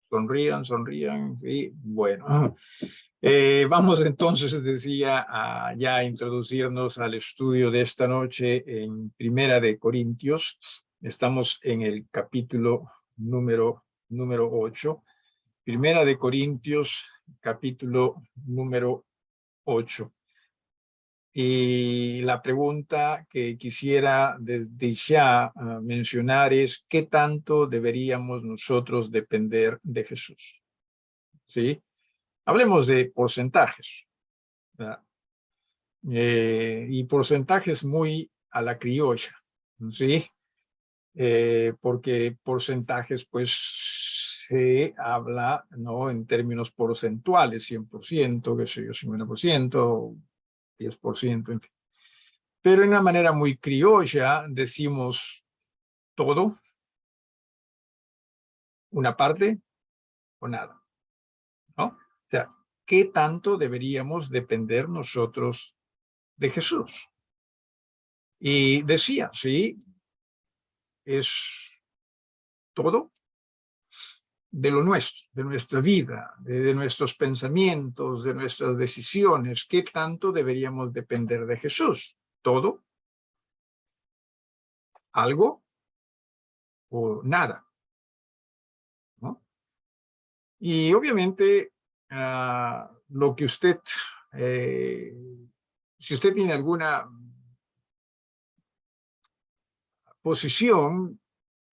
Sonrían, sonrían. Sí, bueno. Vamos entonces, decía, a ya introducirnos al estudio de esta noche en Primera de Corintios. Estamos en el capítulo número 8. Primera de Corintios, capítulo número 8. Y la pregunta que quisiera desde ya mencionar es: ¿qué tanto deberíamos nosotros depender de Jesús? ¿Sí? Hablemos de porcentajes, ¿verdad? Y porcentajes muy a la criolla, ¿sí? Porque porcentajes, pues, se habla, ¿no?, en términos porcentuales, 100%, qué sé yo, 50%, 10%, en fin. Pero de una manera muy criolla decimos todo, una parte o nada, ¿no? O sea, ¿qué tanto deberíamos depender nosotros de Jesús? Y decía, sí, es todo de lo nuestro, de nuestra vida, de nuestros pensamientos, de nuestras decisiones. ¿Qué tanto deberíamos depender de Jesús? ¿Todo? ¿Algo? ¿O nada? ¿No? Y obviamente, lo que usted, eh, si usted tiene alguna posición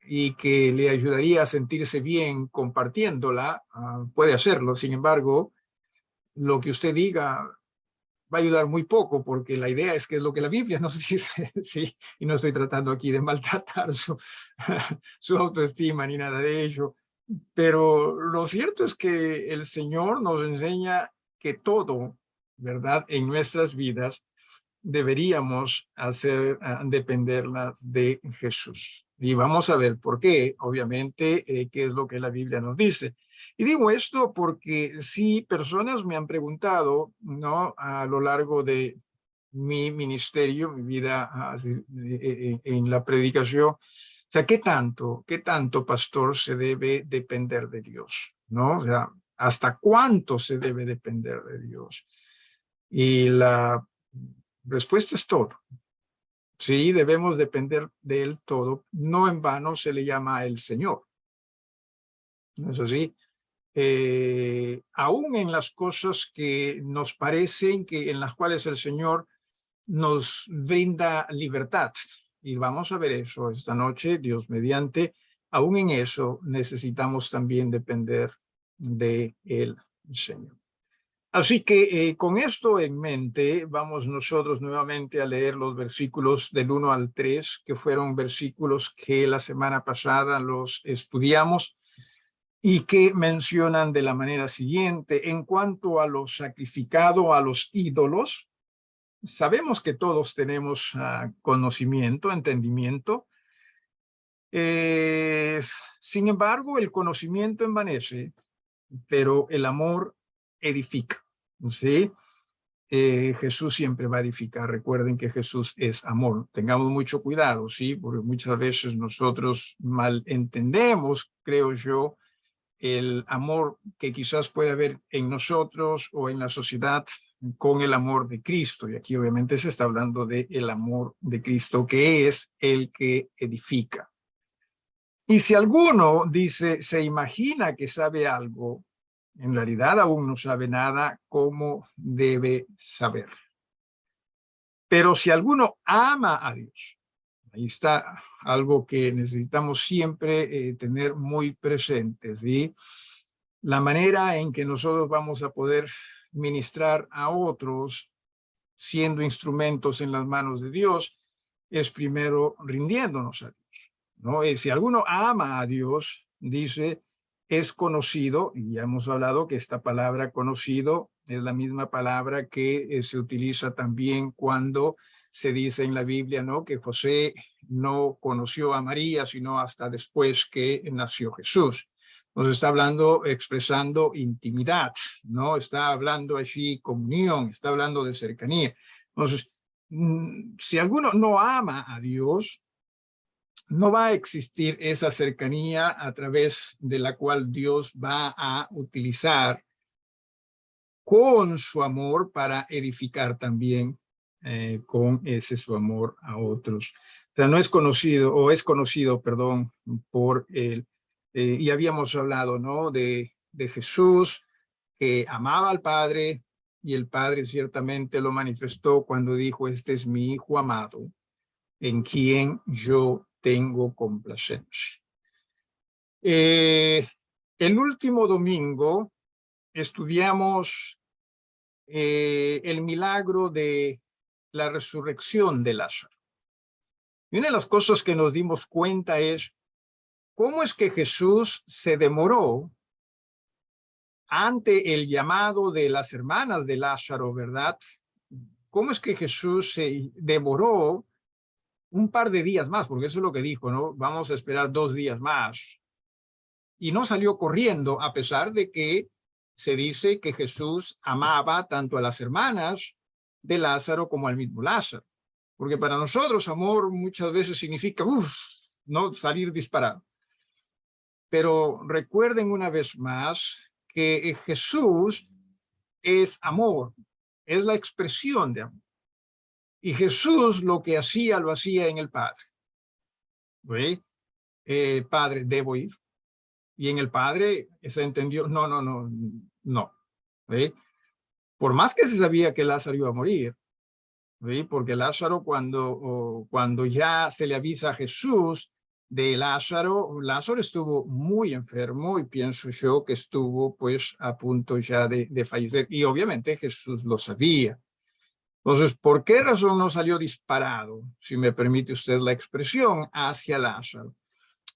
y que le ayudaría a sentirse bien compartiéndola, puede hacerlo. Sin embargo, lo que usted diga va a ayudar muy poco, porque la idea es que es lo que la Biblia nos dice, sí, y no estoy tratando aquí de maltratar su autoestima ni nada de ello, pero lo cierto es que el Señor nos enseña que todo, ¿verdad?, en nuestras vidas deberíamos dependerlas de Jesús. Y vamos a ver por qué, obviamente, qué es lo que la Biblia nos dice. Y digo esto porque sí, personas me han preguntado, ¿no?, a lo largo de mi ministerio, mi vida en la predicación, o sea, qué tanto, pastor, se debe depender de Dios? ¿No? O sea, ¿hasta cuánto se debe depender de Dios? Y la respuesta es todo. Sí, debemos depender de Él todo. No en vano se le llama a el Señor. ¿No es así? Aún en las cosas que nos parecen que en las cuales el Señor nos brinda libertad. Y vamos a ver eso esta noche, Dios mediante. Aún en eso necesitamos también depender de el Señor. Así que con esto en mente, vamos nosotros nuevamente a leer los versículos del 1 al 3, que fueron versículos que la semana pasada los estudiamos y que mencionan de la manera siguiente: en cuanto a lo sacrificado a los ídolos, sabemos que todos tenemos conocimiento, entendimiento. Sin embargo, el conocimiento envanece, pero el amor edifica. ¿Sí? Jesús siempre va a edificar. Recuerden que Jesús es amor. Tengamos mucho cuidado, ¿sí? Porque muchas veces nosotros malentendemos, creo yo, el amor que quizás puede haber en nosotros o en la sociedad con el amor de Cristo. Y aquí obviamente se está hablando del amor de Cristo, que es el que edifica. Y si alguno dice, se imagina que sabe algo, en realidad aún no sabe nada, como debe saber. Pero si alguno ama a Dios, ahí está algo que necesitamos siempre tener muy presente, ¿sí? La manera en que nosotros vamos a poder ministrar a otros siendo instrumentos en las manos de Dios es primero rindiéndonos a Dios, ¿no? Y si alguno ama a Dios, dice, es conocido, y ya hemos hablado que esta palabra conocido es la misma palabra que se utiliza también cuando se dice en la Biblia, ¿no?, que José no conoció a María sino hasta después que nació Jesús. Nos está hablando, expresando intimidad, ¿no? Está hablando allí comunión, está hablando de cercanía. Entonces, si alguno no ama a Dios, no va a existir esa cercanía a través de la cual Dios va a utilizar con su amor para edificar también con ese su amor a otros. O sea, no es conocido, o es conocido, perdón, por él. Y habíamos hablado, ¿no? De Jesús, que amaba al Padre, y el Padre ciertamente lo manifestó cuando dijo, este es mi Hijo amado, en quien yo tengo complacencia. El último domingo estudiamos el milagro de la resurrección de Lázaro. Y una de las cosas que nos dimos cuenta es cómo es que Jesús se demoró ante el llamado de las hermanas de Lázaro, ¿verdad? ¿Cómo es que Jesús se demoró un par de días más? Porque eso es lo que dijo, ¿no? Vamos a esperar 2 días más. Y no salió corriendo, a pesar de que se dice que Jesús amaba tanto a las hermanas de Lázaro como al mismo Lázaro. Porque para nosotros amor muchas veces significa, no salir disparado. Pero recuerden una vez más que Jesús es amor, es la expresión de amor. Y Jesús lo que hacía, lo hacía en el Padre. ¿Ve? Padre, debo ir. Y en el Padre se entendió, no. ¿Ve? Por más que se sabía que Lázaro iba a morir, ¿ve? Porque Lázaro cuando ya se le avisa a Jesús de Lázaro, Lázaro estuvo muy enfermo y pienso yo que estuvo pues a punto ya de fallecer. Y obviamente Jesús lo sabía. Entonces, ¿por qué razón no salió disparado, si me permite usted la expresión, hacia Lázaro?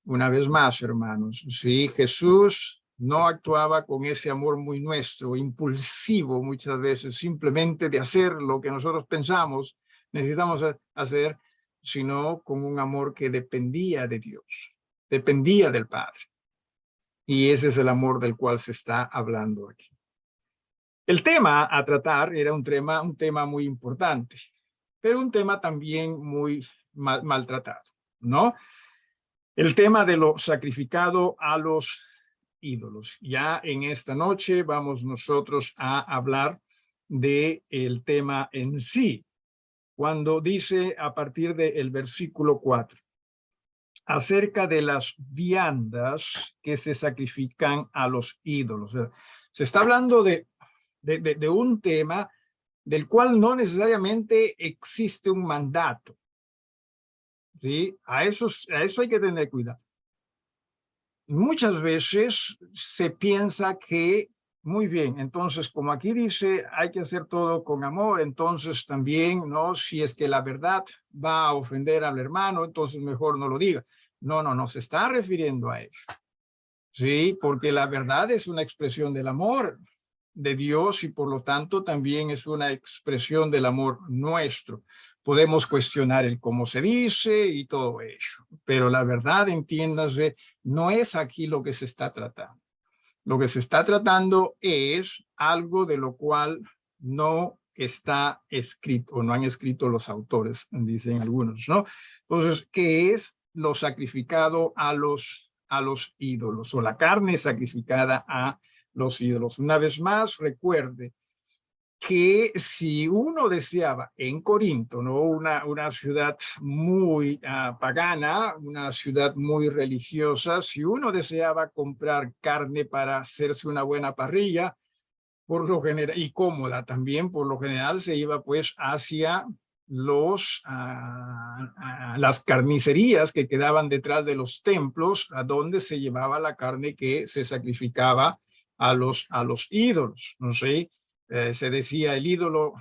Una vez más, hermanos, si Jesús no actuaba con ese amor muy nuestro, impulsivo muchas veces, simplemente de hacer lo que nosotros pensamos, necesitamos hacer, sino con un amor que dependía de Dios, dependía del Padre. Y ese es el amor del cual se está hablando aquí. El tema a tratar era un tema muy importante, pero un tema también muy maltratado, ¿no? El tema de lo sacrificado a los ídolos. Ya en esta noche vamos nosotros a hablar del tema en sí, cuando dice a partir del versículo 4, acerca de las viandas que se sacrifican a los ídolos. O sea, se está hablando de un tema del cual no necesariamente existe un mandato. ¿Sí? A eso hay que tener cuidado. Muchas veces se piensa que, muy bien, entonces como aquí dice, hay que hacer todo con amor, entonces también, ¿no? Si es que la verdad va a ofender al hermano, entonces mejor no lo diga. No se está refiriendo a eso. Sí, porque la verdad es una expresión del amor de Dios y por lo tanto también es una expresión del amor nuestro. Podemos cuestionar el cómo se dice y todo eso, pero la verdad, entiéndase, no es aquí lo que se está tratando. Lo que se está tratando es algo de lo cual no está escrito, o no han escrito los autores, dicen algunos, ¿no? Entonces, ¿qué es lo sacrificado a los ídolos, o la carne sacrificada a los ídolos? Una vez más, recuerde que si uno deseaba en Corinto, ¿no? una ciudad muy pagana, una ciudad muy religiosa, si uno deseaba comprar carne para hacerse una buena parrilla, por lo general, y cómoda también, por lo general se iba pues hacia las carnicerías que quedaban detrás de los templos, a donde se llevaba la carne que se sacrificaba a los ídolos, ¿no sé? Se decía, el ídolo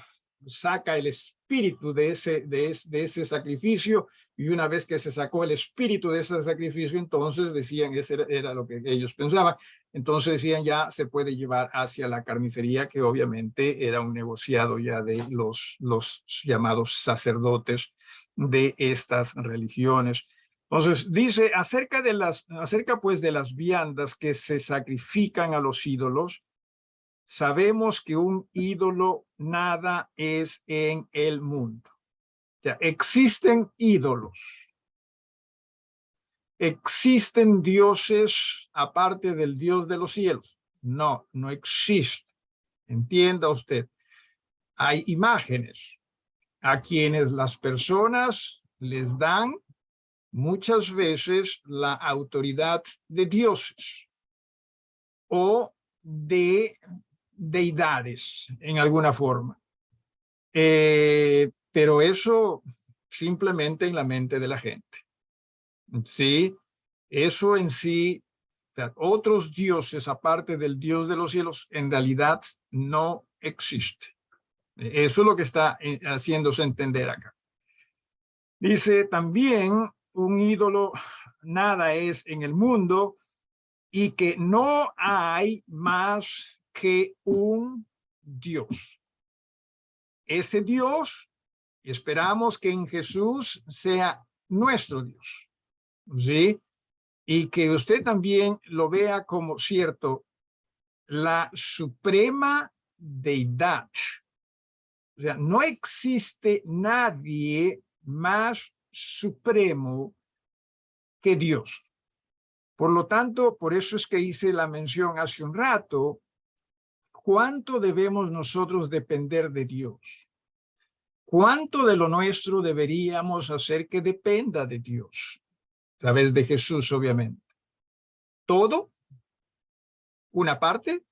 saca el espíritu de ese sacrificio, y una vez que se sacó el espíritu de ese sacrificio, entonces decían, ese era lo que ellos pensaban, entonces decían ya se puede llevar hacia la carnicería, que obviamente era un negociado ya de los llamados sacerdotes de estas religiones. Entonces dice acerca pues de las viandas que se sacrifican a los ídolos. Sabemos que un ídolo nada es en el mundo. O sea, existen ídolos. ¿Existen dioses aparte del Dios de los cielos? No, no existe. Entienda usted. Hay imágenes a quienes las personas les dan muchas veces la autoridad de dioses o de deidades en alguna forma. Pero eso simplemente en la mente de la gente. Sí, eso en sí, o sea, otros dioses aparte del Dios de los cielos en realidad no existe. Eso es lo que está haciéndose entender acá. Dice también un ídolo nada es en el mundo y que no hay más que un Dios. Ese Dios, esperamos que en Jesús sea nuestro Dios, ¿sí? Y que usted también lo vea como cierto, la suprema deidad. O sea, no existe nadie más supremo que Dios. Por lo tanto, por eso es que hice la mención hace un rato, ¿cuánto debemos nosotros depender de Dios? ¿Cuánto de lo nuestro deberíamos hacer que dependa de Dios? A través de Jesús, obviamente. ¿Todo? ¿Una parte?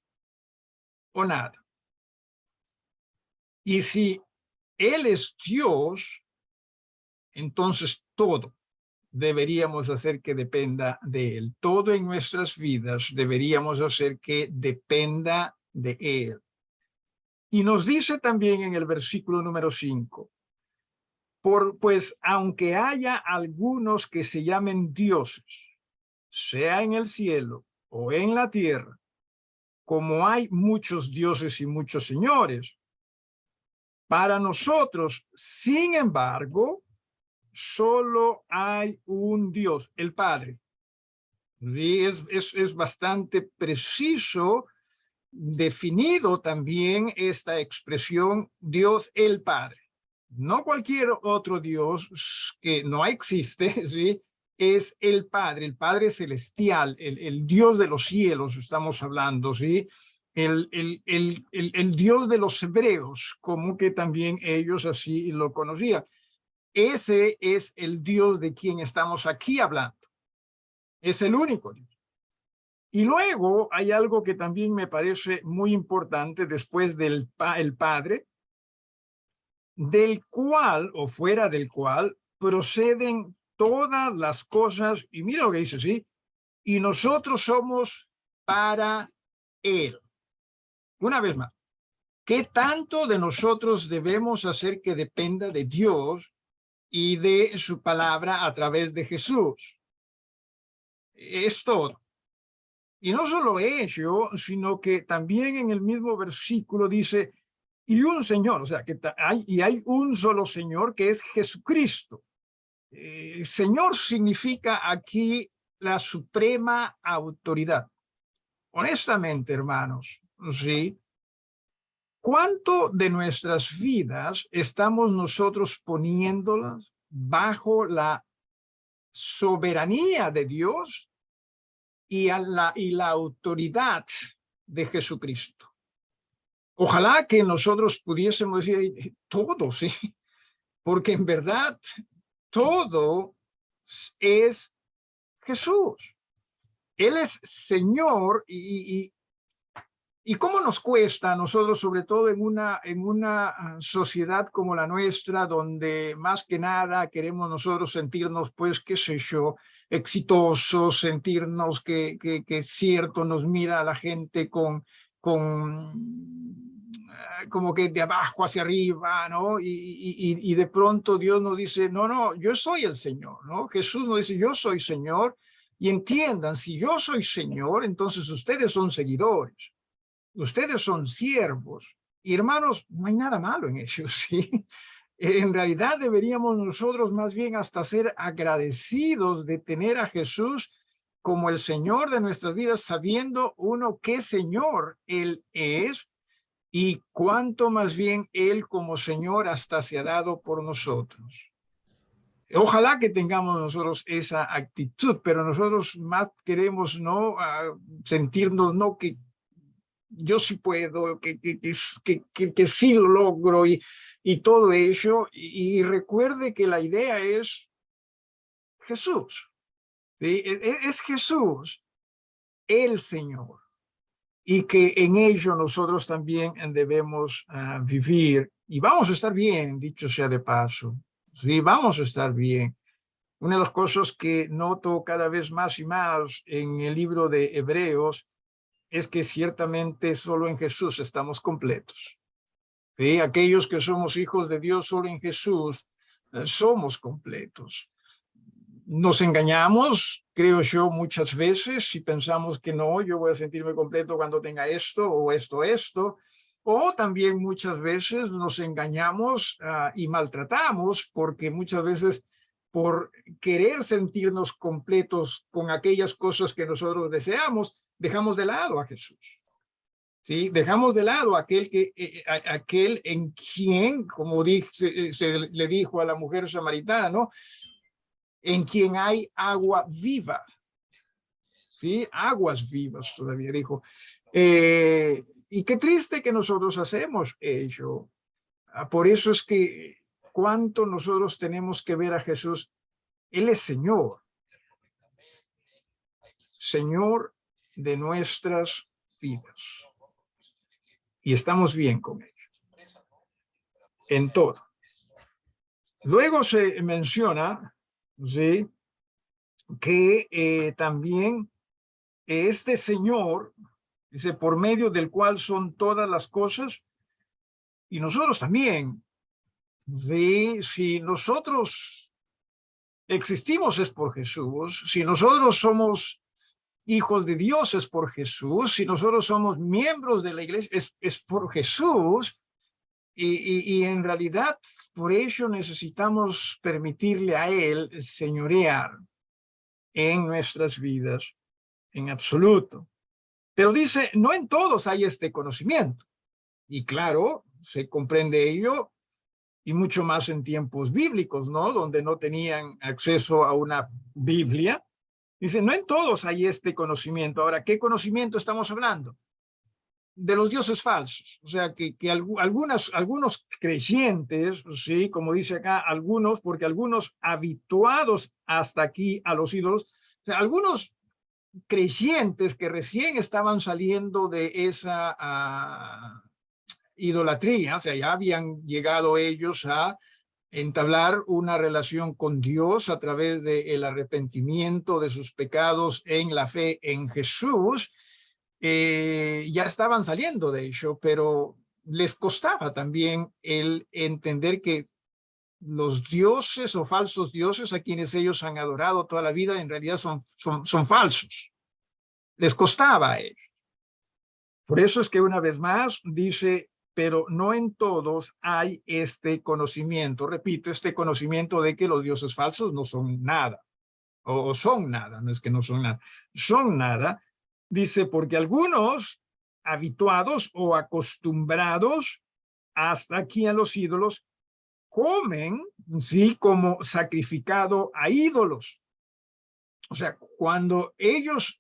¿O nada? Y si Él es Dios, entonces todo deberíamos hacer que dependa de Él. Todo en nuestras vidas deberíamos hacer que dependa de Él. Y nos dice también en el versículo número 5, pues aunque haya algunos que se llamen dioses, sea en el cielo o en la tierra, como hay muchos dioses y muchos señores, para nosotros, sin embargo, solo hay un Dios, el Padre. Y es bastante preciso, definido también esta expresión, Dios el Padre. No cualquier otro Dios que no existe, ¿sí? Es el Padre celestial, el Dios de los cielos, estamos hablando, ¿sí? El Dios de los hebreos, como que también ellos así lo conocían. Ese es el Dios de quien estamos aquí hablando. Es el único Dios. Y luego hay algo que también me parece muy importante después del el Padre, del cual o fuera del cual proceden todas las cosas. Y mira lo que dice, ¿sí? Y nosotros somos para Él. Una vez más, ¿qué tanto de nosotros debemos hacer que dependa de Dios y de su palabra a través de Jesús? Es todo. Y no solo ello, sino que también en el mismo versículo dice, y un Señor, o sea, que hay un solo Señor que es Jesucristo. Señor significa aquí la suprema autoridad. Honestamente, hermanos, ¿sí? ¿Cuánto de nuestras vidas estamos nosotros poniéndolas bajo la soberanía de Dios y la autoridad de Jesucristo? Ojalá que nosotros pudiésemos decir todo, ¿sí? Porque en verdad todo es Jesús. Él es Señor y cómo nos cuesta a nosotros, sobre todo en una sociedad como la nuestra, donde más que nada queremos nosotros sentirnos, pues, qué sé yo, exitosos, sentirnos que es cierto, nos mira a la gente con como que de abajo hacia arriba, ¿no? Y de pronto Dios nos dice, no, no, yo soy el Señor, ¿no? Jesús nos dice, yo soy Señor, y entiendan, si yo soy Señor, entonces ustedes son seguidores. Ustedes son siervos. Y hermanos, no hay nada malo en eso, ¿sí? En realidad deberíamos nosotros más bien hasta ser agradecidos de tener a Jesús como el Señor de nuestras vidas, sabiendo uno qué Señor Él es y cuánto más bien Él como Señor hasta se ha dado por nosotros. Ojalá que tengamos nosotros esa actitud, pero nosotros más queremos no sentirnos, no, que yo sí puedo, que sí lo logro y todo ello. Y recuerde que la idea es Jesús. ¿Sí? Es Jesús, el Señor. Y que en ello nosotros también debemos vivir. Y vamos a estar bien, dicho sea de paso. Sí, vamos a estar bien. Una de las cosas que noto cada vez más y más en el libro de Hebreos es que ciertamente solo en Jesús estamos completos. ¿Sí? Aquellos que somos hijos de Dios solo en Jesús somos completos. Nos engañamos, creo yo, muchas veces y pensamos que no, yo voy a sentirme completo cuando tenga esto o esto. O también muchas veces nos engañamos y maltratamos porque muchas veces por querer sentirnos completos con aquellas cosas que nosotros deseamos, dejamos de lado a Jesús. ¿Sí? Dejamos de lado aquel en quien, como se le dijo a la mujer samaritana, ¿no? En quien hay agua viva, ¿sí? Aguas vivas, todavía dijo. Y qué triste que nosotros hacemos ello. Por eso es que cuánto nosotros tenemos que ver a Jesús. Él es Señor. Señor de nuestras vidas. Y estamos bien con ello. En todo. Luego se menciona, ¿sí?, que también este Señor, dice, por medio del cual son todas las cosas, y nosotros también, ¿sí? Si nosotros existimos es por Jesús, si nosotros somos hijos de Dios es por Jesús, si nosotros somos miembros de la iglesia es por Jesús, y en realidad por ello necesitamos permitirle a Él señorear en nuestras vidas, en absoluto. Pero dice, no en todos hay este conocimiento. Y claro, se comprende ello, y mucho más en tiempos bíblicos, ¿no? Donde no tenían acceso a una Biblia. Dice, no en todos hay este conocimiento. Ahora, ¿qué conocimiento estamos hablando? De los dioses falsos. O sea, que algunos creyentes, ¿sí? Como dice acá, algunos, porque algunos habituados hasta aquí a los ídolos, o sea, algunos creyentes que recién estaban saliendo de esa idolatría, o sea, ya habían llegado ellos a entablar una relación con Dios a través del arrepentimiento de sus pecados en la fe en Jesús, ya estaban saliendo de ello, pero les costaba también el entender que los dioses o falsos dioses a quienes ellos han adorado toda la vida en realidad son falsos. Les costaba a ellos. Por eso es que una vez más dice, pero no en todos hay este conocimiento. Repito, este conocimiento de que los dioses falsos no son nada, o son nada, no es que no son nada, son nada. Dice, porque algunos habituados o acostumbrados hasta aquí a los ídolos comen, sí, como sacrificado a ídolos. O sea, cuando ellos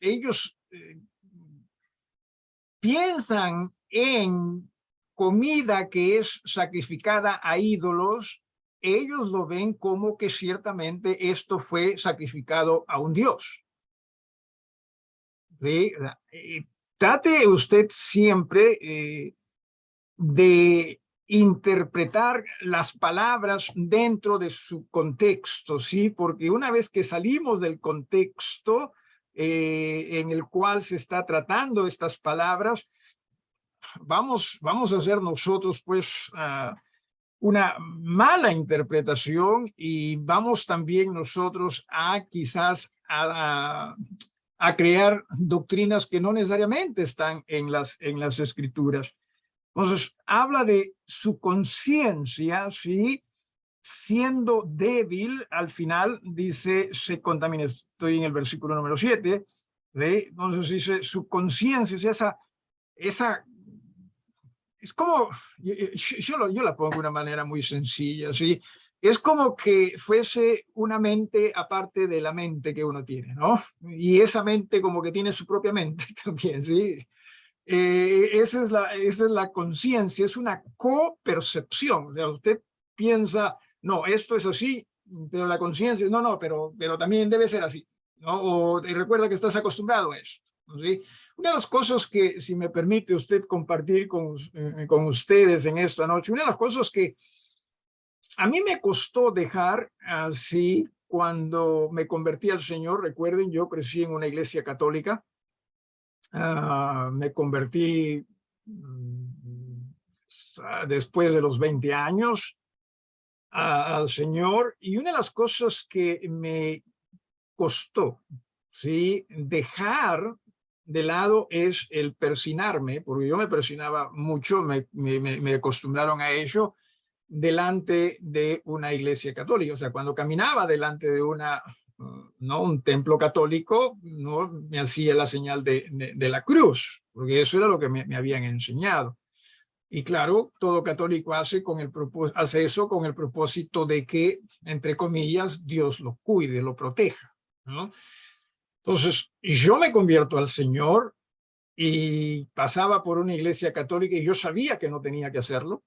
piensan en comida que es sacrificada a ídolos, ellos lo ven como que ciertamente esto fue sacrificado a un dios. ¿Sí? Trate usted siempre de interpretar las palabras dentro de su contexto, ¿sí? Porque una vez que salimos del contexto en el cual se está tratando estas palabras, vamos a hacer nosotros pues una mala interpretación y vamos también nosotros a quizás a crear doctrinas que no necesariamente están en las escrituras. Entonces, habla de su conciencia, ¿sí? Siendo débil, al final dice, se contamina. Estoy en el versículo número 7, ¿sí? Entonces dice, su conciencia es esa, es como, yo la pongo de una manera muy sencilla, ¿sí? es como que fuese una mente aparte de la mente que uno tiene, ¿no? Y esa mente como que tiene su propia mente también, ¿sí? Esa es la conciencia, es una copercepción. O sea, usted piensa, no, esto es así, pero la conciencia, no, no, pero también debe ser así, ¿no? O recuerda que estás acostumbrado a esto, ¿sí? Una de las cosas que, si me permite usted compartir con ustedes en esta noche, una de las cosas que a mí me costó dejar así cuando me convertí al Señor, recuerden, yo crecí en una iglesia católica. Me convertí después de los 20 años al Señor, y una de las cosas que me costó, ¿sí?, dejar de lado es el persinarme, porque yo me persinaba mucho, me acostumbraron a ello delante de una iglesia católica. O sea, cuando caminaba delante de ¿no?, un templo católico, no me hacía la señal de la cruz, porque eso era lo que me habían enseñado. Y claro, todo católico hace eso con el propósito de que, entre comillas, Dios lo cuide, lo proteja, ¿no? Entonces, yo me convierto al Señor y pasaba por una iglesia católica y yo sabía que no tenía que hacerlo.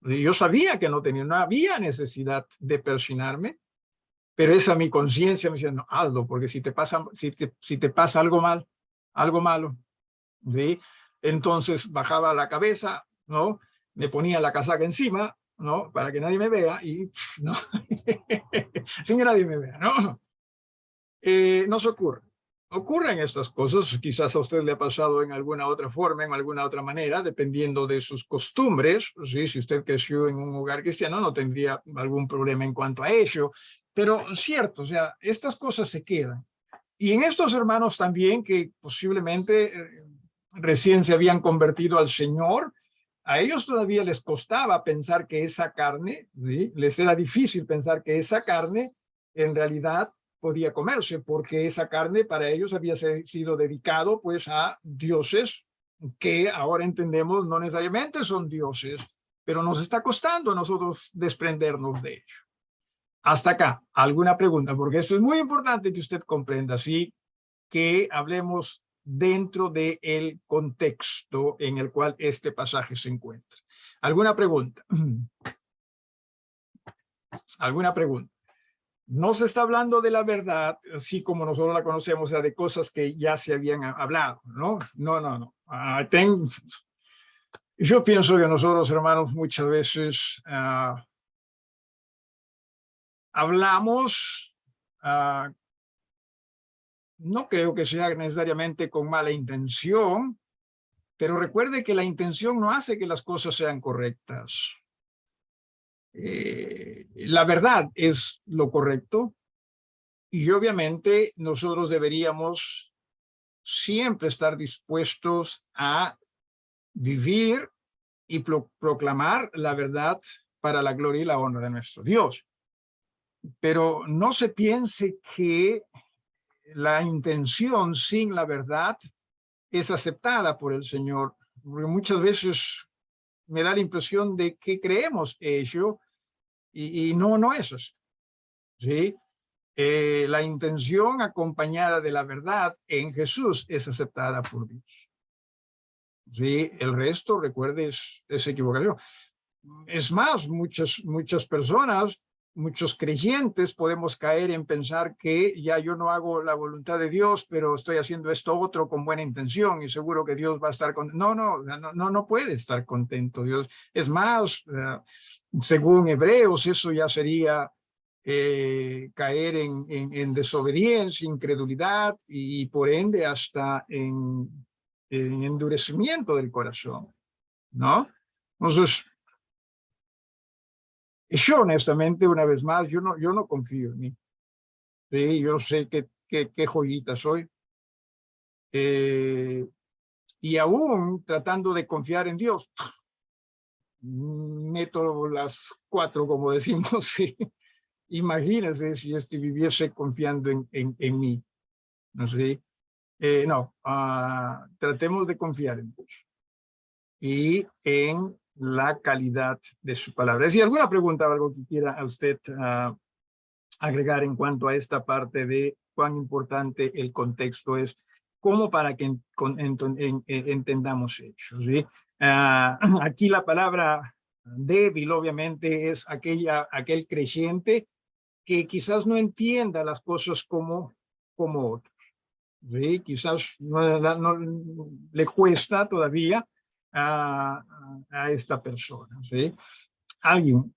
Yo sabía que no había necesidad de persinarme, pero esa mi conciencia me decía, no, hazlo, porque si te pasa algo malo, ¿sí? Entonces bajaba la cabeza, ¿no? Me ponía la casaca encima, ¿no? Para que nadie me vea y, ¿no? Sin que nadie me vea, ¿no? Nos ocurre. Ocurren estas cosas, quizás a usted le ha pasado en alguna otra forma, en alguna otra manera, dependiendo de sus costumbres, ¿sí? Si usted creció en un hogar cristiano, no tendría algún problema en cuanto a ello, pero cierto, o sea, estas cosas se quedan. Y en estos hermanos también que posiblemente recién se habían convertido al Señor, a ellos todavía les costaba pensar que esa carne, ¿sí?, les era difícil pensar que esa carne en realidad podía comerse, porque esa carne para ellos había sido dedicado pues a dioses que ahora entendemos no necesariamente son dioses, pero nos está costando a nosotros desprendernos de ello. Hasta acá, ¿alguna pregunta? Porque esto es muy importante que usted comprenda, ¿sí?, que hablemos dentro del contexto en el cual este pasaje se encuentra. ¿Alguna pregunta? ¿Alguna pregunta? No se está hablando de la verdad, así como nosotros la conocemos, o sea, de cosas que ya se habían hablado, ¿no? No, no, no. Yo pienso que nosotros, hermanos, muchas veces hablamos, no creo que sea necesariamente con mala intención, pero recuerde que la intención no hace que las cosas sean correctas. La verdad es lo correcto y obviamente nosotros deberíamos siempre estar dispuestos a vivir y proclamar la verdad para la gloria y la honra de nuestro Dios. Pero no se piense que la intención sin la verdad es aceptada por el Señor, porque muchas veces me da la impresión de que creemos ello y no es así, ¿sí? La intención acompañada de la verdad en Jesús es aceptada por Dios. Sí, el resto, recuerde, es equivocación. Es más, muchas personas, muchos creyentes podemos caer en pensar que ya yo no hago la voluntad de Dios, pero estoy haciendo esto otro con buena intención y seguro que Dios va a estar contento. No puede estar contento Dios. Es más, según Hebreos, eso ya sería caer en desobediencia, incredulidad y por ende hasta en endurecimiento del corazón, ¿no? Entonces, yo honestamente, una vez más, yo no confío en mí. Sí, yo sé qué joyita soy. Y aún tratando de confiar en Dios, meto las cuatro, como decimos, sí. Imagínense si es que viviese confiando en mí, ¿no sé? No, tratemos de confiar en Dios y en la calidad de su palabra. ¿Si alguna pregunta o algo que quiera a usted agregar en cuanto a esta parte de cuán importante el contexto es, como para que entendamos eso? ¿Sí? Aquí la palabra débil obviamente es aquel creyente que quizás no entienda las cosas como otros. ¿Sí? Quizás no le cuesta todavía a esta persona. ¿Sí? ¿Alguien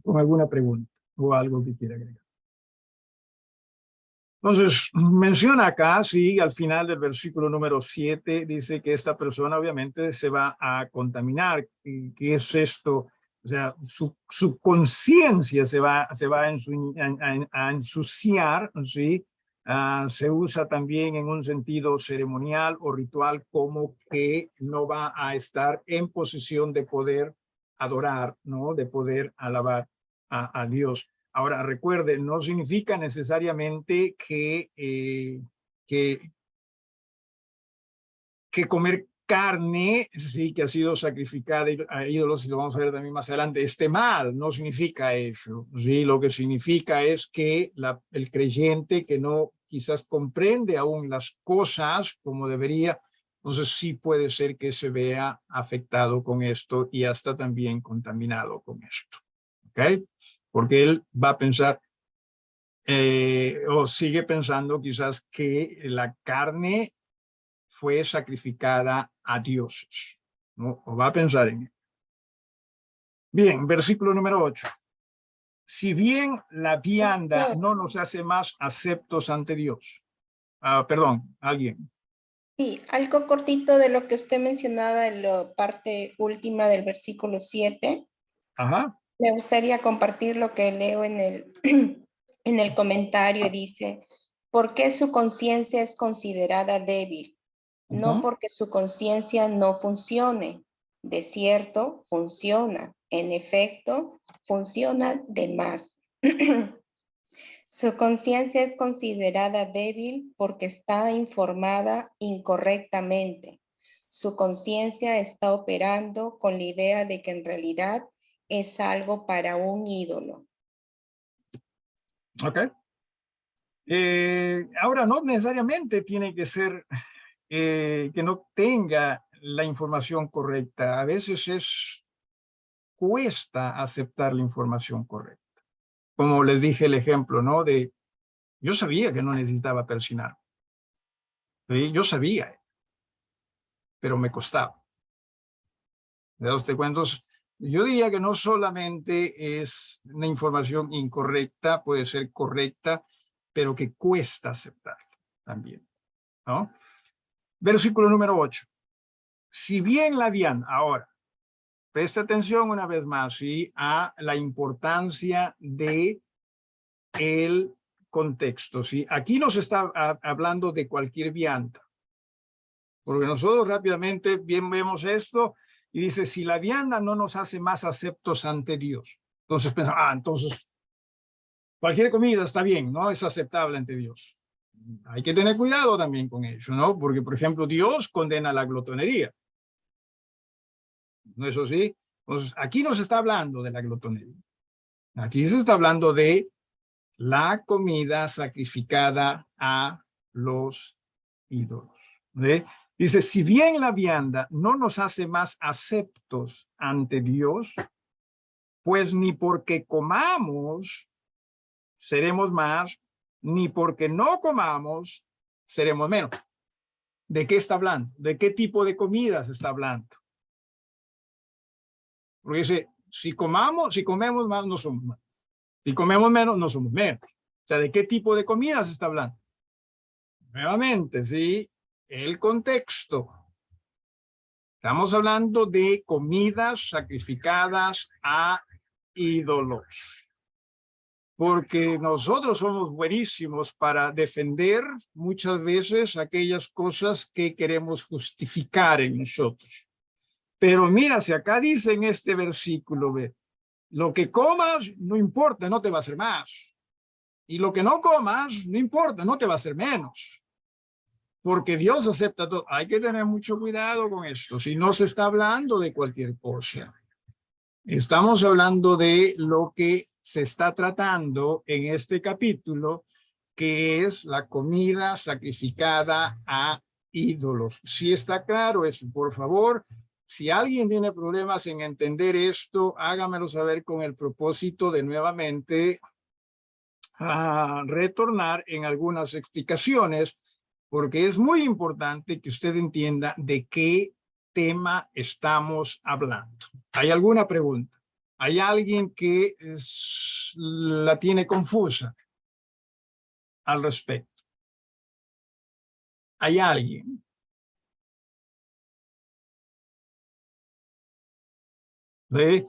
con alguna pregunta o algo que quiera agregar? Entonces, menciona acá, sí, al final del versículo número 7, dice que esta persona obviamente se va a contaminar. ¿Qué es esto? O sea, su conciencia se va a ensuciar, ¿sí? Se usa también en un sentido ceremonial o ritual como que no va a estar en posición de poder adorar, ¿no? De poder alabar a Dios. Ahora, recuerde, no significa necesariamente que comer carne, sí, que ha sido sacrificada a ídolos, y lo vamos a ver también más adelante, esté mal. No significa eso. ¿Sí? Lo que significa es que el creyente que no quizás comprende aún las cosas como debería, entonces sí puede ser que se vea afectado con esto y hasta también contaminado con esto. ¿Ok? Porque él va a pensar, o sigue pensando quizás que la carne fue sacrificada a dioses, ¿no? O va a pensar en él. Bien, versículo número 8. Si bien la vianda no nos hace más aceptos ante Dios. Perdón, alguien. Sí, algo cortito de lo que usted mencionaba en la parte última del versículo 7. Ajá. Me gustaría compartir lo que leo en en el comentario. Dice, ¿por qué su conciencia es considerada débil? No porque su conciencia no funcione. De cierto, funciona. En efecto, funciona de más. Su conciencia es considerada débil porque está informada incorrectamente. Su conciencia está operando con la idea de que en realidad es algo para un ídolo. Ok. Ahora, no necesariamente tiene que ser que no tenga la información correcta. A veces cuesta aceptar la información correcta. Como les dije el ejemplo, ¿no? Yo sabía que no necesitaba persinar. ¿Sí? Yo sabía, pero me costaba. ¿De usted cuentos? Yo diría que no solamente es una información incorrecta, puede ser correcta, pero que cuesta aceptarla también, ¿no? Versículo número 8. Si bien la habían, ahora, presta atención una vez más, ¿sí? A la importancia de el contexto, ¿sí? Aquí nos está hablando de cualquier vianda, porque nosotros rápidamente bien vemos esto y dice, si la vianda no nos hace más aceptos ante Dios. Entonces pensamos, entonces cualquier comida está bien, ¿no? Es aceptable ante Dios. Hay que tener cuidado también con eso, ¿no? Porque, por ejemplo, Dios condena la glotonería. ¿No es así? Entonces, aquí no se está hablando de la glotonería. Aquí se está hablando de la comida sacrificada a los ídolos. ¿Ve? Dice, si bien la vianda no nos hace más aceptos ante Dios, pues ni porque comamos seremos más, ni porque no comamos seremos menos. ¿De qué está hablando? ¿De qué tipo de comida se está hablando? Porque dice, si comemos más, no somos más. Si comemos menos, no somos menos. O sea, ¿de qué tipo de comida se está hablando? Nuevamente, sí, el contexto. Estamos hablando de comidas sacrificadas a ídolos. Porque nosotros somos buenísimos para defender muchas veces aquellas cosas que queremos justificar en nosotros. Pero mira, si acá dice en este versículo, ve, lo que comas no importa, no te va a hacer más. Y lo que no comas no importa, no te va a hacer menos. Porque Dios acepta todo. Hay que tener mucho cuidado con esto. Si no se está hablando de cualquier cosa. Estamos hablando de lo que se está tratando en este capítulo, que es la comida sacrificada a ídolos. Si está claro eso, por favor, si alguien tiene problemas en entender esto, hágamelo saber con el propósito de nuevamente retornar en algunas explicaciones, porque es muy importante que usted entienda de qué tema estamos hablando. ¿Hay alguna pregunta? ¿Hay alguien que la tiene confusa al respecto? ¿Hay alguien? ¿Ve?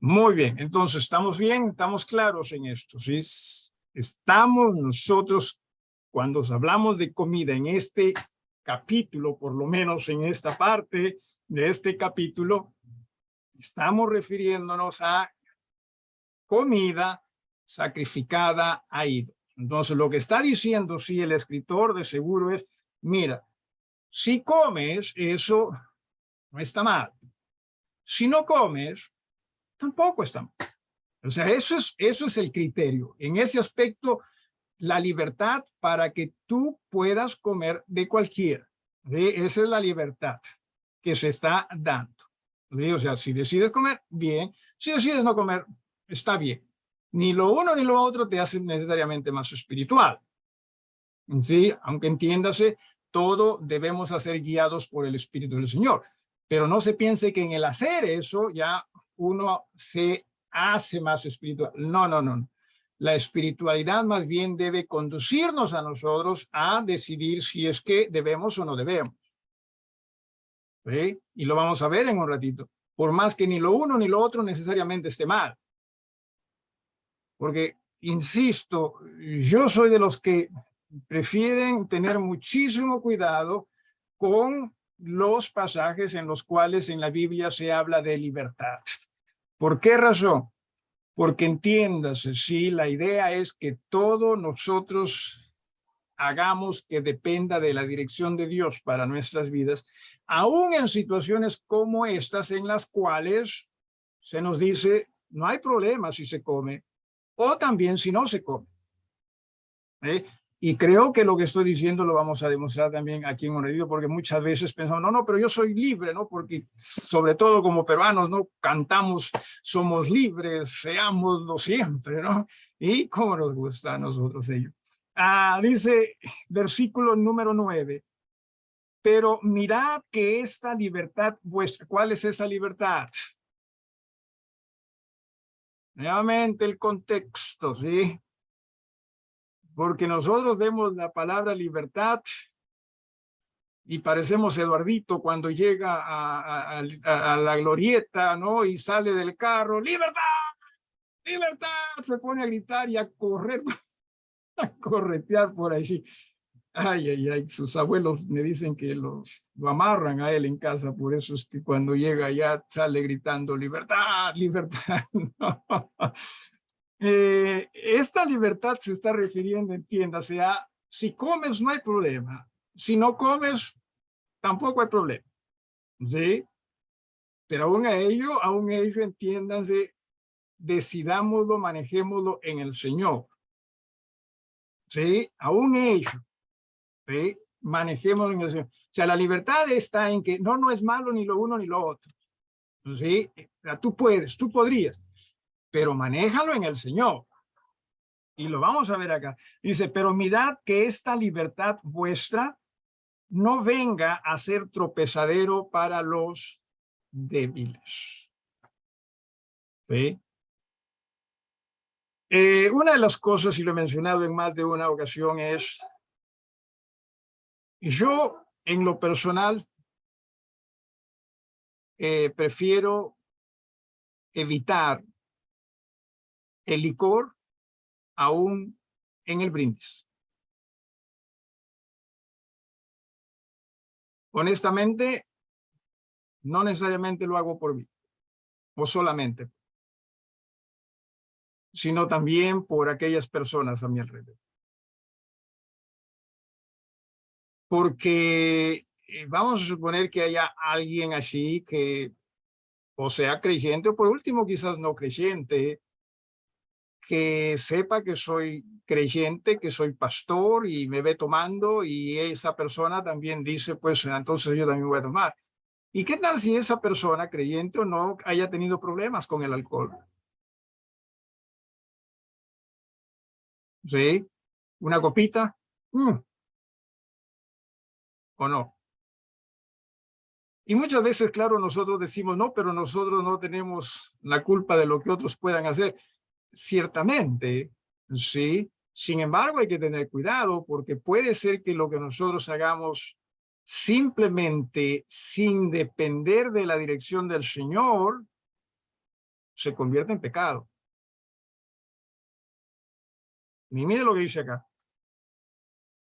Muy bien, entonces estamos bien, estamos claros en esto. ¿Sí? Estamos nosotros, cuando hablamos de comida en este capítulo, por lo menos en esta parte de este capítulo, estamos refiriéndonos a comida sacrificada a ídolos. Entonces, lo que está diciendo, sí, el escritor de seguro es, mira, si comes, eso no está mal. Si no comes, tampoco está mal. O sea, eso es el criterio. En ese aspecto, la libertad para que tú puedas comer de cualquiera. ¿Sí? Esa es la libertad que se está dando. ¿Sí? O sea, si decides comer, bien. Si decides no comer, está bien. Ni lo uno ni lo otro te hacen necesariamente más espiritual. ¿Sí? Aunque entiéndase, todo debemos hacer guiados por el Espíritu del Señor. Pero no se piense que en el hacer eso ya uno se hace más espiritual. No, no, no. La espiritualidad más bien debe conducirnos a nosotros a decidir si es que debemos o no debemos. ¿Sí? Y lo vamos a ver en un ratito. Por más que ni lo uno ni lo otro necesariamente esté mal. Porque, insisto, yo soy de los que prefieren tener muchísimo cuidado con los pasajes en los cuales en la Biblia se habla de libertad. ¿Por qué razón? Porque entiéndase, sí, la idea es que todo nosotros hagamos que dependa de la dirección de Dios para nuestras vidas, aún en situaciones como estas en las cuales se nos dice, no hay problema si se come, o también si no se come. ¿Eh? Y creo que lo que estoy diciendo lo vamos a demostrar también aquí en Morelia, porque muchas veces pensamos, no, no, pero yo soy libre, ¿no? Porque sobre todo como peruanos, ¿no? Cantamos, somos libres, seámoslo siempre, ¿no? Y cómo nos gusta a nosotros ello. Dice versículo número 9, pero mirad que esta libertad vuestra, ¿cuál es esa libertad? Nuevamente el contexto, ¿sí? Porque nosotros vemos la palabra libertad y parecemos Eduardito cuando llega a la glorieta, ¿no? Y sale del carro, ¡libertad! ¡Libertad! Se pone a gritar y a correr, a corretear por allí. Ay, ay, ay, sus abuelos me dicen que lo amarran a él en casa, por eso es que cuando llega ya sale gritando, ¡libertad! ¡Libertad! No. Esta libertad se está refiriendo, entiéndase, a si comes no hay problema, si no comes tampoco hay problema, ¿sí? Pero aún ello, entiéndanse, decidámoslo, manejémoslo en el Señor, ¿sí? Aún ello, ¿sí? Manejémoslo en el Señor. O sea, la libertad está en que no es malo ni lo uno ni lo otro, ¿sí? Tú puedes, tú podrías, pero manéjalo en el Señor. Y lo vamos a ver acá. Dice, pero mirad que esta libertad vuestra no venga a ser tropezadero para los débiles. ¿Sí? Una de las cosas, y lo he mencionado en más de una ocasión, es yo en lo personal prefiero evitar el licor aún en el brindis. Honestamente, no necesariamente lo hago por mí, o solamente, sino también por aquellas personas a mi alrededor. Porque vamos a suponer que haya alguien así que o sea creyente, o por último quizás no creyente, que sepa que soy creyente, que soy pastor y me ve tomando y esa persona también dice, pues entonces yo también voy a tomar. ¿Y qué tal si esa persona, creyente o no, haya tenido problemas con el alcohol? ¿Sí? ¿Una copita? ¿O no? Y muchas veces, claro, nosotros decimos, no, pero nosotros no tenemos la culpa de lo que otros puedan hacer. Ciertamente, sí. Sin embargo, hay que tener cuidado porque puede ser que lo que nosotros hagamos simplemente sin depender de la dirección del Señor se convierta en pecado. Y mire lo que dice acá.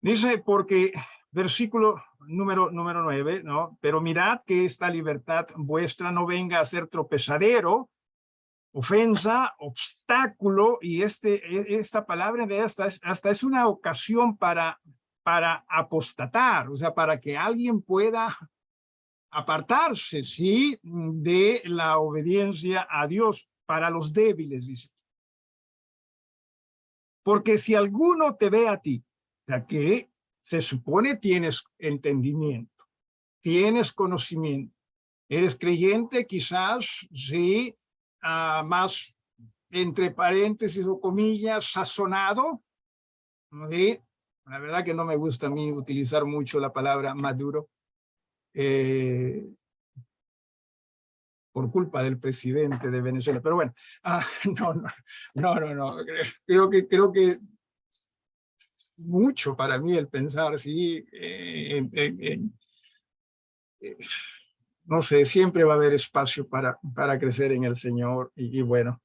Dice, porque, versículo número 9, ¿no? Pero mirad que esta libertad vuestra no venga a ser tropezadero, ofensa, obstáculo, y esta palabra de hasta es una ocasión para apostatar, o sea, para que alguien pueda apartarse, ¿sí? De la obediencia a Dios para los débiles, dice. Porque si alguno te ve a ti, o sea, que se supone tienes entendimiento, tienes conocimiento, eres creyente quizás, sí, más entre paréntesis o comillas, sazonado, ¿sí? La verdad que no me gusta a mí utilizar mucho la palabra maduro, por culpa del presidente de Venezuela, pero bueno, no, creo que mucho para mí el pensar, sí, no sé, siempre va a haber espacio para crecer en el Señor y bueno,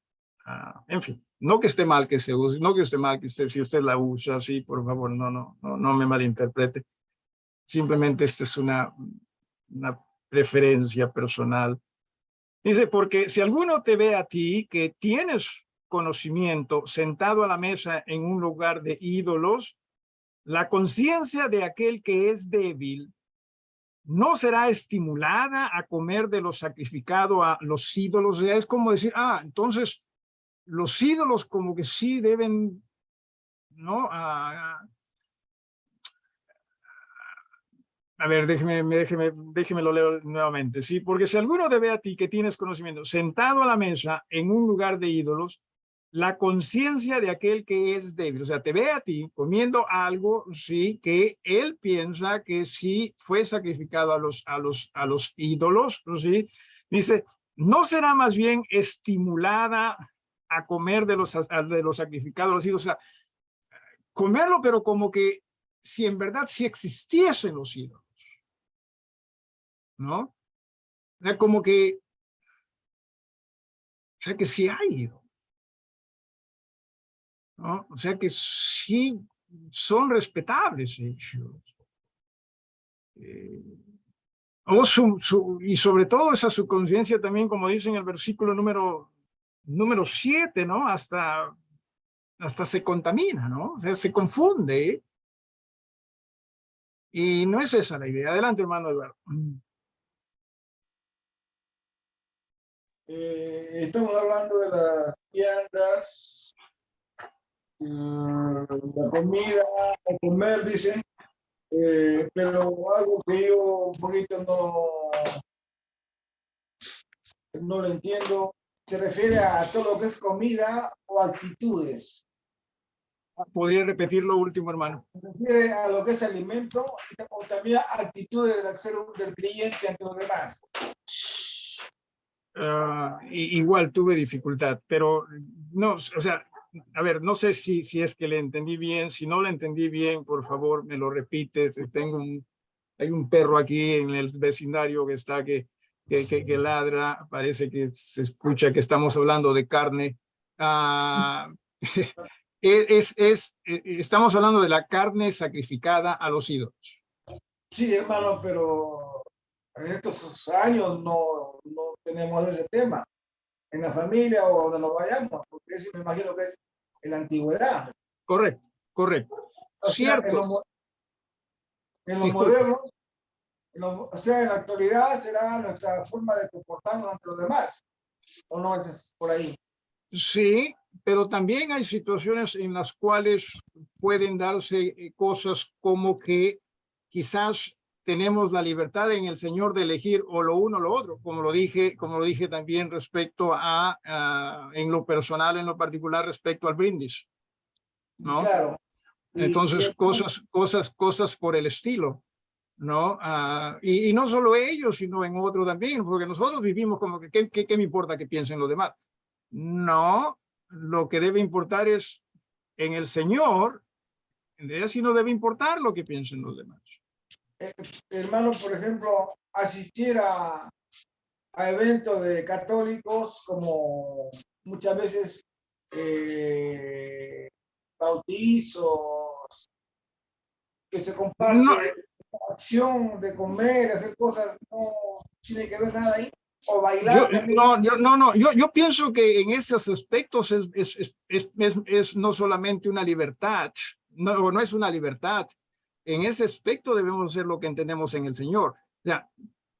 en fin, no que esté mal que se use, no que esté mal que usted, si usted la usa, sí, por favor, no me malinterprete. Simplemente esta es una preferencia personal. Dice, porque si alguno te ve a ti que tienes conocimiento sentado a la mesa en un lugar de ídolos, la conciencia de aquel que es débil no será estimulada a comer de lo sacrificado a los ídolos. O sea, es como decir, entonces los ídolos como que sí deben, ¿no? A ver, déjeme lo leo nuevamente, ¿sí? Porque si alguno te ve a ti que tienes conocimiento sentado a la mesa en un lugar de ídolos, la conciencia de aquel que es débil, o sea, te ve a ti comiendo algo, sí, que él piensa que sí fue sacrificado a los ídolos, ¿sí? Dice, ¿no será más bien estimulada a comer de los sacrificados a los ídolos? O sea, comerlo, pero como que si en verdad sí existiesen los ídolos, ¿no? O sea, como que, o sea, que sí hay ídolos, ¿no? O sea, que sí son respetables ellos. Y sobre todo esa subconsciencia también, como dice en el versículo número 7, ¿no? Hasta se contamina, ¿no? O sea, se confunde. Y no es esa la idea. Adelante, hermano Eduardo. Estamos hablando de las viandas, la comida, el comer, dice, pero algo que yo un poquito no lo entiendo, se refiere a todo lo que es comida o actitudes. ¿Podría repetir lo último, hermano? Se refiere a lo que es alimento o también a actitudes del creyente ante los demás. Igual tuve dificultad, pero no, o sea, a ver, no sé si es que le entendí bien. Si no le entendí bien, por favor, me lo repite. Hay un perro aquí en el vecindario que está que ladra. Parece que se escucha que estamos hablando de carne. Estamos hablando de la carne sacrificada a los ídolos. Sí, hermano, pero en estos años no tenemos ese tema en la familia o donde nos vayamos, porque eso me imagino que es en la antigüedad. Correcto. O sea, Cierto. en lo moderno O sea, en la actualidad será nuestra forma de comportarnos ante los demás. ¿O no es por ahí? Sí, pero también hay situaciones en las cuales pueden darse cosas como que quizás tenemos la libertad en el Señor de elegir o lo uno o lo otro, como lo dije también respecto en lo personal, en lo particular, respecto al brindis, ¿no? Claro. Entonces, cosas por el estilo, ¿no? Y no solo ellos, sino en otro también, porque nosotros vivimos como que, ¿qué me importa que piensen los demás? No, lo que debe importar es en el Señor, en realidad sí no debe importar lo que piensen los demás. Hermano, por ejemplo, asistir a eventos de católicos como muchas veces bautizos, que se comparte No, acción de comer, hacer cosas, no tiene que ver nada ahí, o bailar también. yo pienso que en esos aspectos es no solamente una libertad, no es una libertad. En ese aspecto debemos hacer lo que entendemos en el Señor. O sea,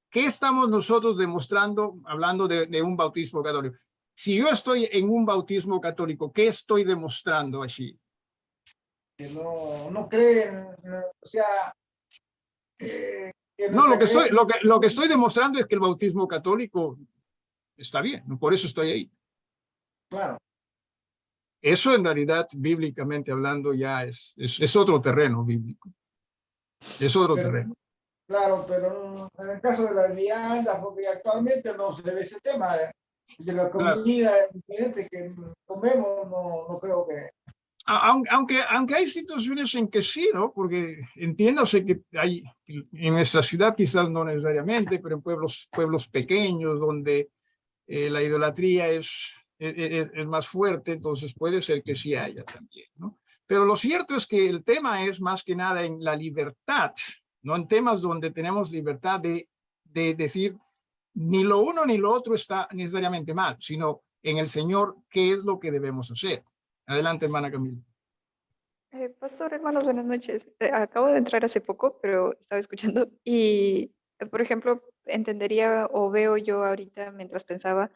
¿qué estamos nosotros demostrando hablando de un bautismo católico? Si yo estoy en un bautismo católico, ¿qué estoy demostrando allí? Que no creen, o sea, que No, nuestra creencia, lo que estoy demostrando es que el bautismo católico está bien, por eso estoy ahí. claro. Eso en realidad, bíblicamente hablando, ya es otro terreno bíblico. Es otro Pero, terreno. claro, pero en el caso de las viandas, porque actualmente no se ve ese tema de la Claro. comida diferente que comemos, no creo que... Aunque hay situaciones en que sí, ¿no? Porque entiéndase que hay, en nuestra ciudad quizás no necesariamente, pero en pueblos pequeños donde la idolatría es más fuerte, entonces puede ser que sí haya también, ¿no? Pero lo cierto es que el tema es más que nada en la libertad, no en temas donde tenemos libertad de decir ni lo uno ni lo otro está necesariamente mal, sino en el Señor, ¿qué es lo que debemos hacer? Adelante, hermana Camila. Pastor, hermanos, buenas noches. Acabo de entrar hace poco, pero estaba escuchando y, por ejemplo, entendería o veo yo ahorita mientras pensaba,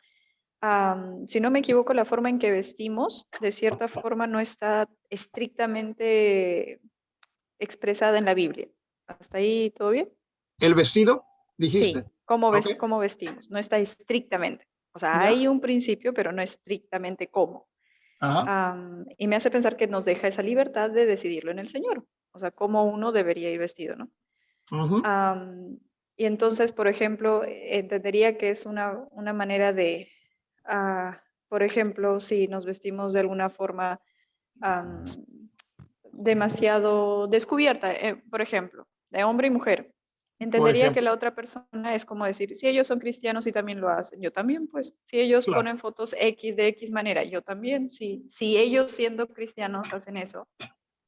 si no me equivoco, la forma en que vestimos, de cierta forma, no está estrictamente expresada en la Biblia. ¿Hasta ahí todo bien? ¿El vestido, Sí, dijiste? cómo Ok. cómo vestimos, no está estrictamente. O sea, ¿Ya? hay un principio, pero no estrictamente cómo. Ajá. Y me hace pensar que nos deja esa libertad de decidirlo en el Señor, o sea, cómo uno debería ir vestido, ¿no? Uh-huh. Y entonces, por ejemplo, entendería que es una manera de, por ejemplo, si nos vestimos de alguna forma demasiado descubierta, por ejemplo, de hombre y mujer. Por Entendería que ejemplo, la otra persona es como decir, si ellos son cristianos y también lo hacen, yo también, pues, si ellos claro, ponen fotos X de X manera, yo también, si ellos siendo cristianos hacen eso,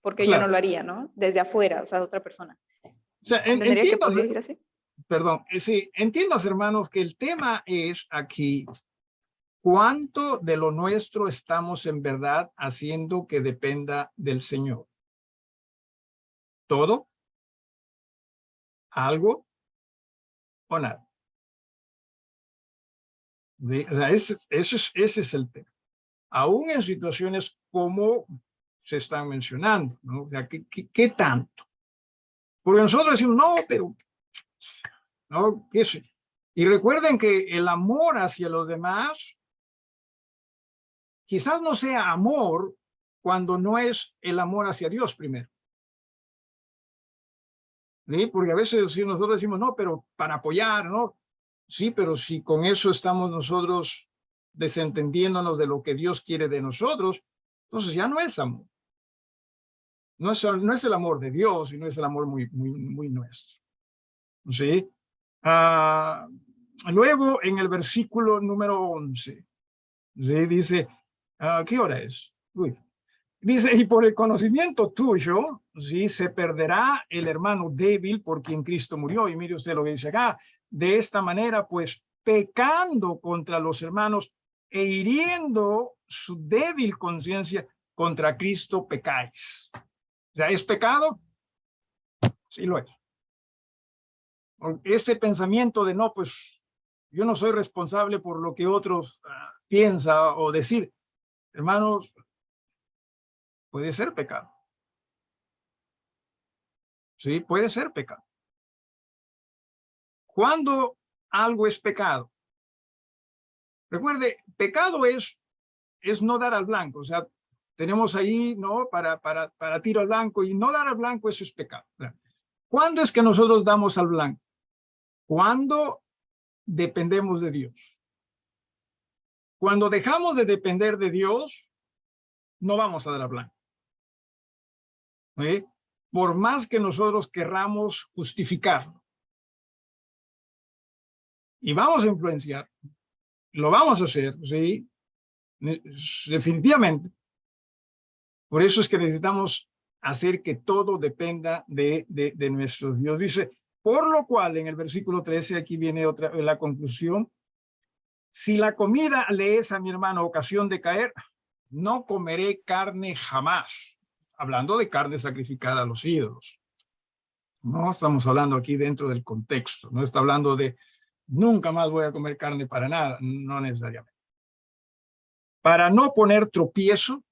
porque yo no claro. lo haría, ¿no? Desde afuera, o sea, de otra persona. O sea, Entendería que entiendas, podría ir así. perdón, sí, entiendas, hermanos, que el tema es aquí cuánto de lo nuestro estamos en verdad haciendo que dependa del Señor. ¿Todo? ¿Algo? ¿O nada? O sea, ese es el tema. Aún en situaciones como se están mencionando, ¿no? O sea, ¿qué tanto? Porque nosotros decimos, no, pero, no, qué sé. Y recuerden que el amor hacia los demás quizás no sea amor cuando no es el amor hacia Dios primero. ¿Sí? Porque a veces si nosotros decimos, no, pero para apoyar, ¿no? Sí, pero si con eso estamos nosotros desentendiéndonos de lo que Dios quiere de nosotros, entonces ya no es amor. No es el amor de Dios y no es el amor muy nuestro. ¿Sí? Luego en el versículo número 11, ¿sí? Dice, ¿qué hora es? Uy. Dice, y por el conocimiento tuyo, ¿sí? Se perderá el hermano débil por quien Cristo murió. Y mire usted lo que dice acá. De esta manera, pues, pecando contra los hermanos e hiriendo su débil conciencia, contra Cristo pecáis. O sea, ¿es pecado? Sí lo es. Ese pensamiento de no, pues yo no soy responsable por lo que otros piensan o decir, hermanos, puede ser pecado. Sí, puede ser pecado. ¿Cuándo algo es pecado? Recuerde, pecado es no dar al blanco. O sea, tenemos ahí, ¿no? Para tiro al blanco, y no dar al blanco, eso es pecado. ¿Cuándo es que nosotros damos al blanco? Cuando dependemos de Dios. Cuando dejamos de depender de Dios, no vamos a dar al blanco. ¿Sí? Por más que nosotros querramos justificarlo. Y vamos a influenciar. Lo vamos a hacer, ¿sí? Definitivamente. Por eso es que necesitamos hacer que todo dependa de nuestro Dios. Dice, por lo cual, en el versículo 13, aquí viene la conclusión. Si la comida le es a mi hermano ocasión de caer, no comeré carne jamás. Hablando de carne sacrificada a los ídolos. No estamos hablando aquí dentro del contexto. No está hablando de nunca más voy a comer carne para nada. No necesariamente. Para no poner tropiezo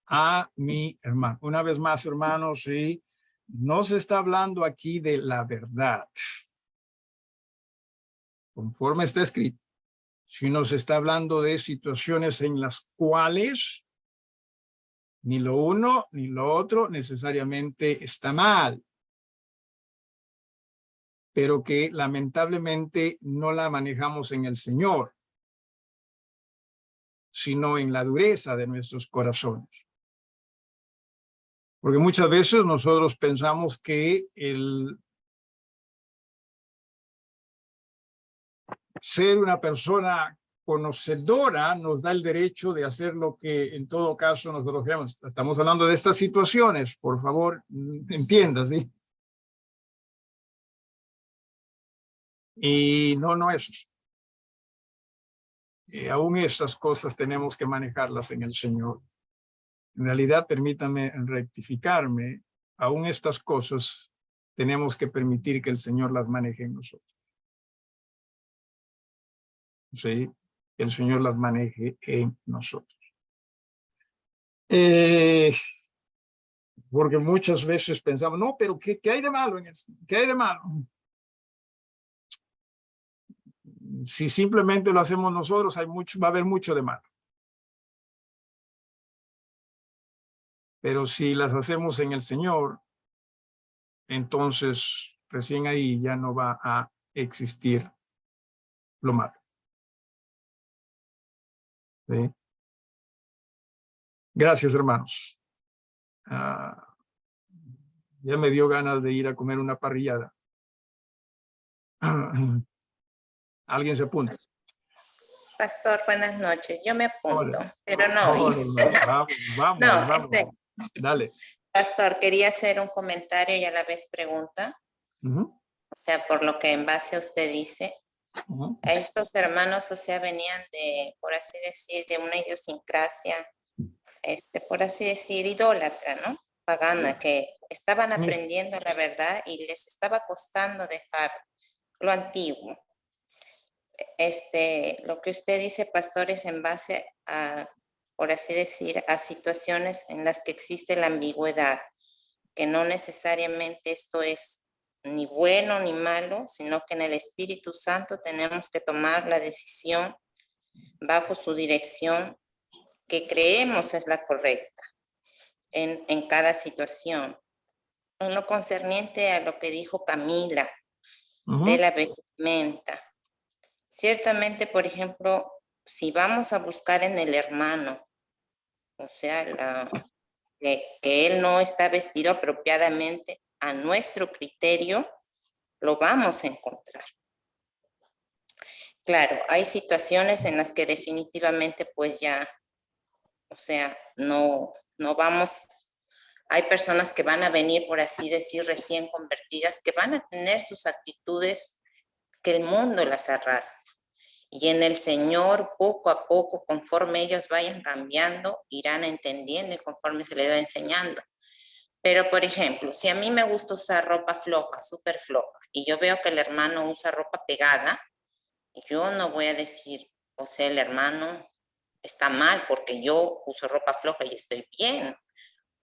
a mi hermano. Una vez más, hermanos, sí, no se está hablando aquí de la verdad, conforme está escrito, sino se está hablando de situaciones en las cuales ni lo uno ni lo otro necesariamente está mal, pero que lamentablemente no la manejamos en el Señor, sino en la dureza de nuestros corazones. Porque muchas veces nosotros pensamos que el ser una persona conocedora nos da el derecho de hacer lo que en todo caso nosotros queremos. Estamos hablando de estas situaciones, por favor, entiendas, ¿sí? Y no es eso. Aún estas cosas tenemos que manejarlas en el Señor. En realidad, permítame rectificarme, aún estas cosas tenemos que permitir que el Señor las maneje en nosotros. Sí, que el Señor las maneje en nosotros. Porque muchas veces pensamos, no, pero ¿qué hay de malo en eso? ¿Qué hay de malo? Si simplemente lo hacemos nosotros, va a haber mucho de malo. Pero si las hacemos en el Señor, entonces recién ahí ya no va a existir lo malo. ¿Sí? Gracias, hermanos. Ya me dio ganas de ir a comer una parrillada. ¿Alguien se apunta? Pastor, buenas noches. Yo me apunto, Hola. pero no hoy. Vamos. Dale. Pastor, quería hacer un comentario y a la vez pregunta. O sea, por lo que en base a usted dice, a estos hermanos, o sea, venían de, por así decir, de una idiosincrasia, por así decir, idólatra, ¿no? Pagana, que estaban aprendiendo la verdad y les estaba costando dejar lo antiguo. Lo que usted dice, pastor, es en base a, por así decir, a situaciones en las que existe la ambigüedad, que no necesariamente esto es ni bueno ni malo, sino que en el Espíritu Santo tenemos que tomar la decisión bajo su dirección que creemos es la correcta en cada situación. En lo concerniente a lo que dijo Camila de la vestimenta. Ciertamente, por ejemplo, si vamos a buscar en el hermano, o sea, que él no está vestido apropiadamente a nuestro criterio, lo vamos a encontrar. Claro, hay situaciones en las que definitivamente pues ya, o sea, no vamos. Hay personas que van a venir, por así decir, recién convertidas, que van a tener sus actitudes que el mundo las arrastra. Y en el Señor, poco a poco, conforme ellos vayan cambiando, irán entendiendo y conforme se les va enseñando. Pero, por ejemplo, si a mí me gusta usar ropa floja, súper floja, y yo veo que el hermano usa ropa pegada, yo no voy a decir, o sea, el hermano está mal porque yo uso ropa floja y estoy bien.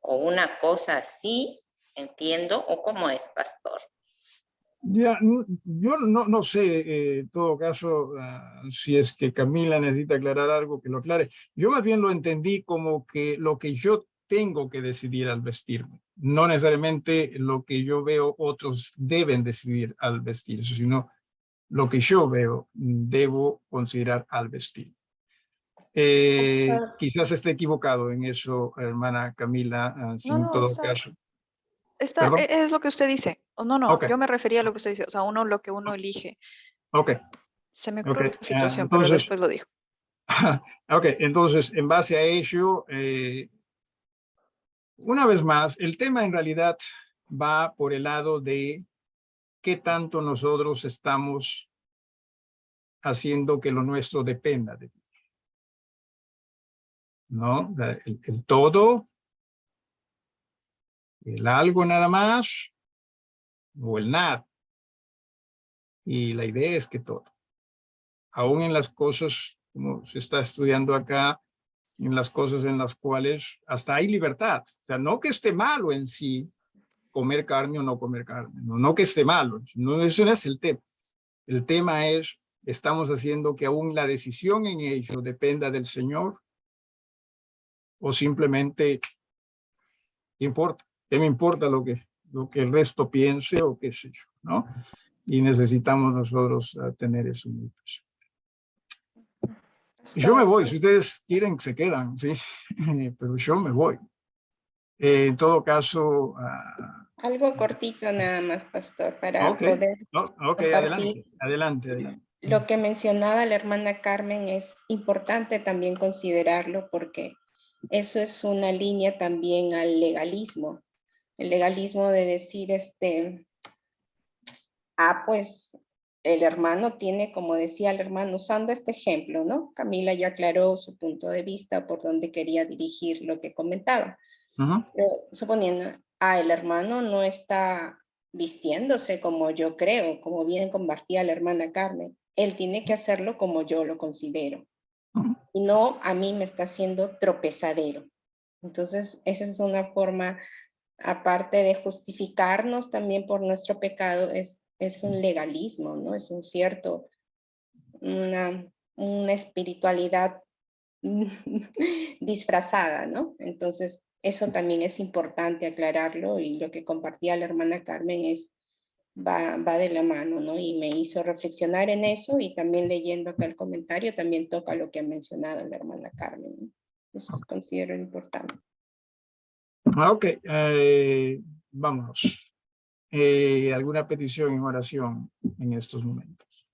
O una cosa así, entiendo, o cómo es, pastor. Ya, yo no sé, en todo caso, si es que Camila necesita aclarar algo, que lo aclare. Yo más bien lo entendí como que lo que yo tengo que decidir al vestirme, no necesariamente lo que yo veo otros deben decidir al vestirse, sino lo que yo veo debo considerar al vestir. Quizás esté equivocado en eso, hermana Camila, si No, en no, todo caso. está, Perdón. es lo que usted dice. O no, no, Ok, yo me refería a lo que usted dice. O sea, uno lo que uno elige. ok, Se me ok. ocurre otra situación, pero Entonces, después lo dijo. ok, entonces, en base a ello, una vez más, el tema en realidad va por el lado de qué tanto nosotros estamos haciendo que lo nuestro dependa de Dios, ¿no? El todo, el algo nada más, o el nada. Y la idea es que todo, aún en las cosas, como se está estudiando acá, en las cosas en las cuales hasta hay libertad. O sea, no que esté malo en sí comer carne o no comer carne, no que esté malo, no, eso no es el tema. El tema es, ¿estamos haciendo que aún la decisión en ello dependa del Señor? ¿O simplemente, ¿qué importa? ¿Qué me importa lo que el resto piense o qué sé yo? ¿No? Y necesitamos nosotros tener eso muy presente. Yo me voy, si ustedes quieren se quedan, ¿sí? Pero yo me voy. En todo caso, Algo cortito nada más, pastor, para ok, poder ok, compartir. adelante. Lo que mencionaba la hermana Carmen es importante también considerarlo porque eso es una línea también al legalismo. El legalismo de decir, pues el hermano tiene, como decía el hermano, usando este ejemplo, ¿no? Camila ya aclaró su punto de vista por donde quería dirigir lo que comentaba. Pero suponiendo, el hermano no está vistiéndose como yo creo, como bien compartía la hermana Carmen. Él tiene que hacerlo como yo lo considero. Y no a mí me está haciendo tropezadero. Entonces, esa es una forma, aparte de justificarnos también por nuestro pecado, es un legalismo, ¿no? Es un cierto, una espiritualidad disfrazada, ¿no? Entonces, eso también es importante aclararlo y lo que compartía la hermana Carmen va de la mano, ¿no? Y me hizo reflexionar en eso y también leyendo acá el comentario también toca lo que ha mencionado la hermana Carmen, ¿no? Entonces, considero importante. Ok, vámonos. ¿Alguna petición en oración en estos momentos?